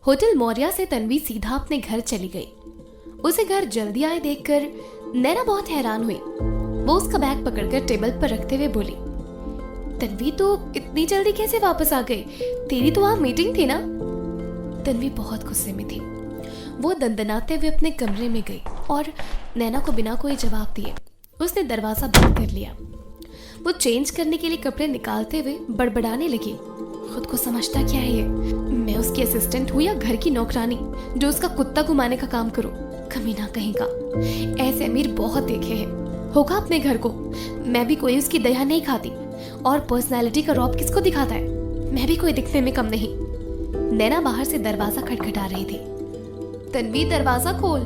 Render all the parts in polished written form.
Hotel Maurya से तन्वी सीधा अपने घर चली गई। उसे घर जल्दी आए देखकर नैना बहुत हैरान हुई। वो उसका बैग पकड़कर टेबल पर रखते हुए बोली, तन्वी तो इतनी जल्दी कैसे वापस आ गई? तेरी तो वहां मीटिंग थी ना? तन्वी बहुत गुस्से में थी। वो दंदनाते हुए अपने कमरे में गई और नैना को बिना कोई जवाब दिए उसने दरवाजा बंद कर लिया। वो चेंज करने के लिए कपड़े निकालते हुए बड़बड़ाने लगी, खुद को समझता क्या है ये? मैं उसकी असिस्टेंट हूँ या घर की नौकरानी जो उसका कुत्ता घुमाने का काम करूँ? कमीना कहीं का। ऐसे अमीर बहुत देखे हैं। होगा अपने घर को। मैं भी कोई उसकी दया नहीं खाती। और पर्सनालिटी का रौब किसको दिखाता है? मैं भी कोई दिखने में कम नहीं। नैना बाहर से दरवाजा खटखटा रही थी। तन्वी दरवाजा खोल।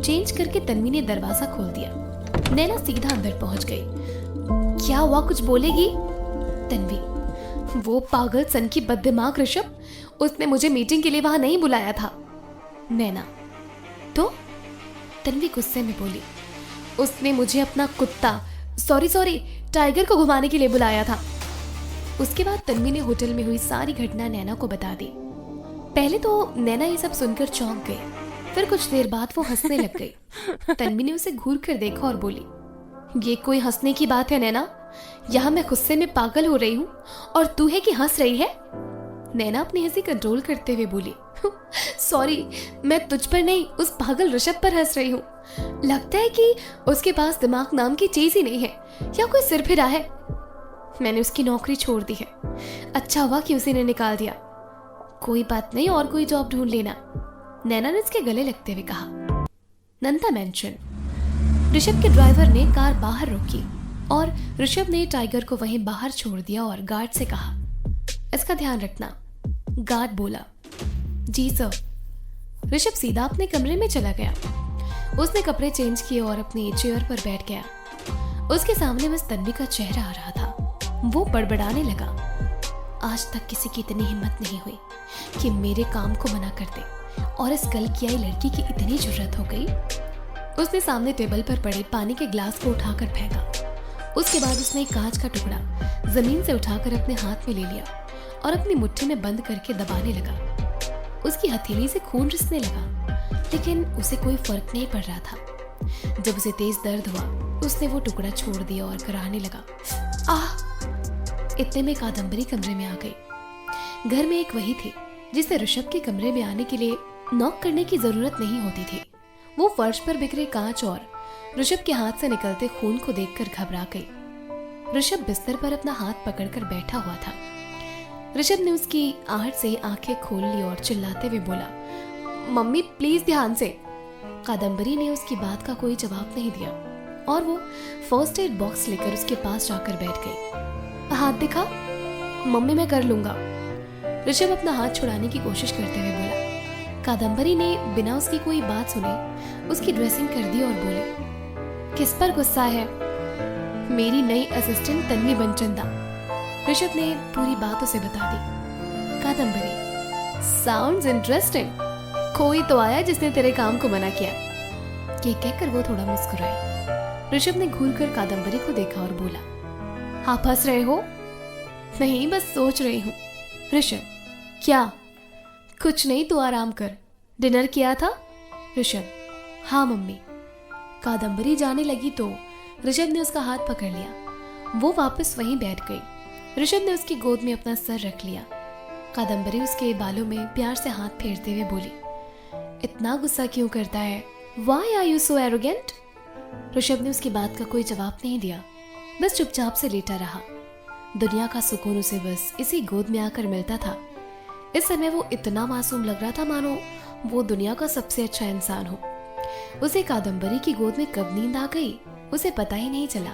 चेंज करके तन्वी ने दरवाजा खोल दिया। नैना सीधा अंदर पहुंच गई। क्या हुआ, कुछ बोलेगी? तन्वी, वो पागल सन की बददिमाग ऋषभ, उसने मुझे मीटिंग के लिए वहां नहीं बुलाया था। नैना, तो? तन्वी गुस्से में बोली, उसने मुझे अपना कुत्ता सॉरी टाइगर को घुमाने के लिए बुलाया था। उसके बाद तन्वी ने होटल में हुई सारी घटना नैना को बता दी। पहले तो नैना ये सब सुनकर चौंक गई, फिर कुछ देर बाद वो हंसने लग गई। तन्वी ने उसे घूर कर देखा और बोली, ये कोई हंसने की बात है नैना? यहाँ मैं गुस्से में पागल हो रही हूँ और तू है कि हंस रही है? नैना अपनी हंसी कंट्रोल करते हुए बोली, सॉरी, मैं तुझ पर नहीं उस पागल ऋषभ पर हंस रही हूँ। लगता है कि उसके पास दिमाग नाम की चीज ही नहीं है या कोई सिर फिरा है। मैंने उसकी नौकरी छोड़ दी है। अच्छा हुआ कि उसी ने निकाल दिया। कोई बात नहीं, और कोई जॉब ढूंढ लेना। नैना ने उसके गले लगते हुए कहा। नंदा मेंशन। ऋषभ के ड्राइवर ने कार बाहर रोकी और ऋषभ ने टाइगर को वहीं बाहर छोड़ दिया और गार्ड से कहा, इसका ध्यान रखना। गार्ड बोला, जी सर। ऋषभ सीधा अपने कमरे में चला गया। उसने कपड़े चेंज किए और अपनी चेयर पर बैठ गया। उसके सामने बस तन्वी का चेहरा आ रहा था। वो बड़बड़ाने लगा, आज तक किसी की इतनी हिम्मत नहीं हुई कि मेरे काम को मना कर दे, और इस कल की आई लड़की की इतनी जुर्रत हो गई। उसने सामने टेबल पर पड़े पानी के ग्लास को उठाकर फेंका। उसके बाद उसने एक कांच का टुकड़ा जमीन से उठाकर अपने हाथ में ले लिया और अपनी मुट्ठी में बंद करके दबाने लगा। उसकी हथेली से खून रिसने लगा, लेकिन उसे कोई फर्क नहीं पड़ रहा था। जब उसे तेज दर्द हुआ, उसने वो टुकड़ा छोड़ दिया और कराहने लगा, आह! इतने में कादम्बरी कमरे में आ गई। घर में एक वही थी जिसे ऋषभ के कमरे में आने के लिए नॉक करने की जरूरत नहीं होती थी। वो फर्श पर बिखरे कांच और ऋषभ के हाथ से निकलते खून को देखकर घबरा गई। ऋषभ बिस्तर पर अपना हाथ पकड़कर बैठा हुआ था। ऋषभ ने उसकी आहट से आंखें खोल ली और चिल्लाते हुए बोला, मम्मी प्लीज ध्यान से। कादम्बरी ने उसकी बात का कोई जवाब नहीं दिया और वो फर्स्ट एड बॉक्स लेकर उसके पास जाकर बैठ गई। हाथ दिखा। मम्मी मैं कर लूंगा। ऋषभ अपना हाथ छुड़ाने की कोशिश करते हुए बोला। कादम्बरी ने बिना उसकी कोई बात सुने उसकी ड्रेसिंग कर दी और बोले, किस पर गुस्सा है? मेरी नई असिस्टेंट तन्वी बनचंदा। ऋषभ ने पूरी बात उसे बता दी। Kadambari, sounds interesting. कोई तो आया जिसने तेरे काम को मना किया। ये कहकर वो थोड़ा मुस्कुराई। ऋषभ ने घूरकर कादम्बरी को देखा और बोला, आप हंस रहे हो? नहीं, बस सोच रही हूँ। ऋषभ, क्या? कुछ नहीं, तू आराम कर। डिनर किया था? ऋषभ, हाँ मम्मी। कादम्बरी जाने लगी तो ऋषभ ने उसका हाथ पकड़ लिया। वो वापस वहीं बैठ गई। ऋषभ ने उसकी गोद में अपना सर रख लिया। कादम्बरी उसके बालों में प्यार से हाथ फेरते हुए बोली, इतना गुस्सा क्यों करता है? Why are you so arrogant? Rishabh ने उसकी बात का कोई जवाब नहीं दिया, बस चुपचाप से लेटा रहा। दुनिया का सुकून उसे बस इसी गोद में आकर मिलता था। इस समय वो इतना मासूम लग रहा था मानो वो दुनिया का सबसे अच्छा इंसान हो। उसे कादम्बरी की गोद में कब नींद आ गई उसे पता ही नहीं चला।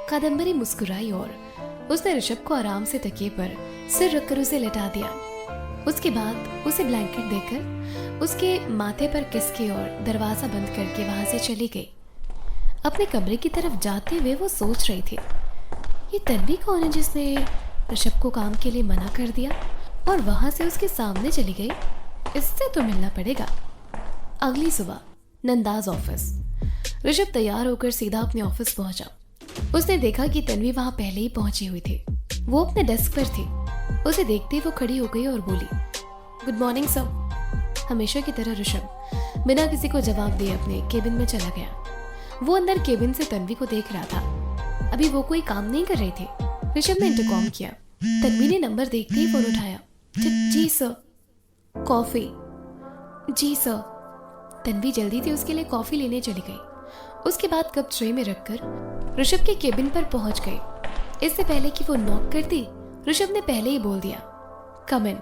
कादम्बरी मुस्कुराई और उसने ऋषभ को आराम से तकिए पर सिर रखकर उसे लेटा दिया। उसके बाद उसे ब्लैंकेट देकर उसके माथे पर किसके और दरवाजा बंद करके वहां से चली गई। अपने कमरे की तरफ जाते हुए वो सोच रही थी, ये तन्वी कौन है जिसने ऋषभ को काम के लिए मना कर दिया और वहां से उसके सामने चली गई? इससे तो मिलना पड़ेगा। अगली सुबह नंदाज ऑफिस। ऋषभ तैयार होकर सीधा अपने ऑफिस पहुंचा। उसने देखा कि तन्वी वहां पहले ही पहुंची हुई थी। वो अपने डेस्क पर थी। उसे देखते ही वो खड़ी हो गई और बोली, गुड मॉर्निंग सर। हमेशा की तरह ऋषभ बिना किसी को जवाब दिए अपने केबिन में चला गया। वो अंदर केबिन से तन्वी को देख रहा था। अभी वो कोई काम नहीं कर रही थी। ऋषभ ने इंटरकॉम किया। तन्वी ने नंबर देखते ही फोन उठाया। जी सर। कॉफी? जी सर। तन्वी जल्दी से उसके लिए कॉफी लेने चली गई। उसके बाद कप ट्रे में रखकर ऋषभ के केबिन पर पहुंच गई। इससे पहले कि वो नॉक करती, ऋषभ ने पहले ही बोल दिया, कम इन।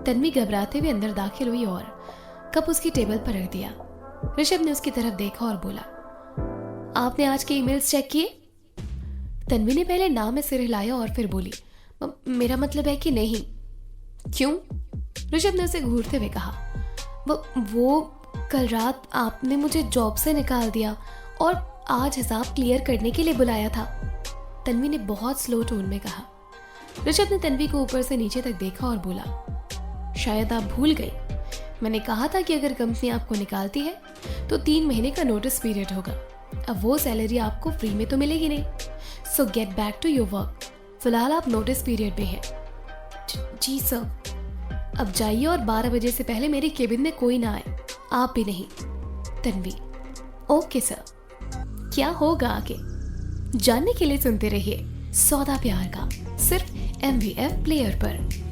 तन्वी घबराते हुए अंदर दाखिल हुई और कप उसकी टेबल पर रख दिया। ऋषभ ने उसकी तरफ देखा और बोला, आपने आज के ईमेल्स चेक किए? तन्वी ने पहले नाम में सिर हिलाया और फिर बोली, मेरा मतलब है कि नहीं। क्यों? ऋषभ ने उसे घूरते हुए कहा, वो कल रात आपने मुझे जॉब से निकाल दिया और आज हिसाब क्लियर करने के लिए बुलाया था। तन्वी ने बहुत स्लो टोन में कहा। ऋषभ ने तन्वी को ऊपर से नीचे तक देखा और बोला, शायद आप भूल गई, मैंने कहा था कि अगर कंपनी आपको निकालती है तो 3 महीने का नोटिस पीरियड होगा। अब वो सैलरी आपको फ्री में तो मिलेगी नहीं। So get back to your work. फिलहाल आप नोटिस पीरियड में हैं। जी सर। अब जाइए और 12 बजे से पहले मेरे केबिन में कोई ना आए, आप भी नहीं। Tanvi, okay sir. क्या होगा आगे जानने के लिए सुनते रहिए सौदा प्यार का, सिर्फ MVF प्लेयर पर।